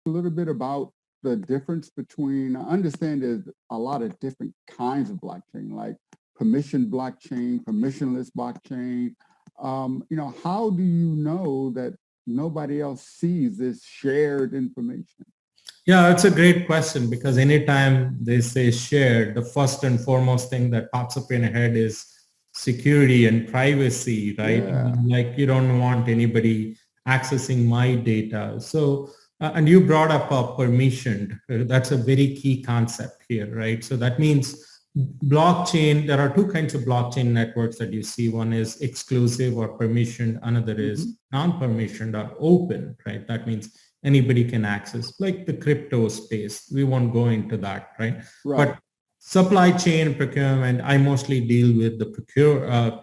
a little bit about the difference between, I understand there's a lot of different kinds of blockchain, like permission blockchain, permissionless blockchain. How do you know that nobody else sees this shared information? Yeah, it's a great question because anytime they say shared, the first and foremost thing that pops up in your head is security and privacy, right? Yeah. Like you don't want anybody accessing my data. So, and you brought up permissioned. That's a very key concept here, right? So that means blockchain, there are two kinds of blockchain networks that you see. One is exclusive or permissioned. Another Hmm. is non-permissioned or open, right? That means anybody can access, like the crypto space. We won't go into that, right? Right. But supply chain procurement, I mostly deal with the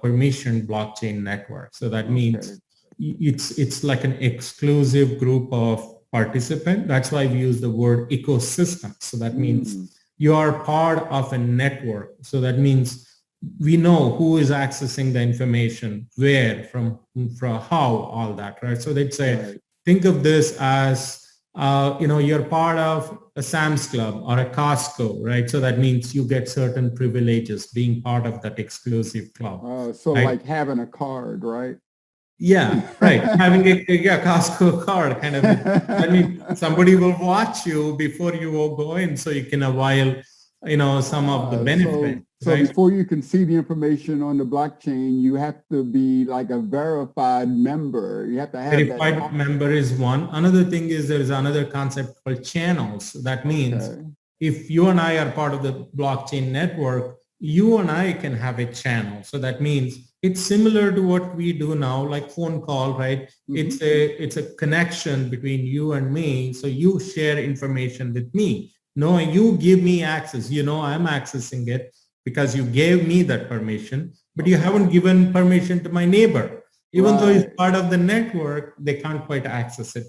permission blockchain network. So that Okay. means it's like an exclusive group of participants. That's why we use the word ecosystem. So that means Mm, you are part of a network. So that means we know who is accessing the information, where, from how, all that, right? So they'd say, right. think of this as, you're part of a Sam's Club or a Costco, right? So that means you get certain privileges being part of that exclusive club, So right? like having a card, right? Yeah, right. Having a Costco card kind of, I mean, somebody will watch you before you go in so you can avail, some of the So benefit, so right? before you can see the information on the blockchain, you have to be like a verified member. You have to have that. Verified member is one. Another thing is there is another concept called channels. That means Okay. if you and I are part of the blockchain network, you and I can have a channel. So that means it's similar to what we do now, like phone call, right? Hmm. It's a connection between you and me. So you share information with me. No, you give me access. I'm accessing it because you gave me that permission, but you Okay. haven't given permission to my neighbor. Even though it's Right. part of the network, they can't quite access it.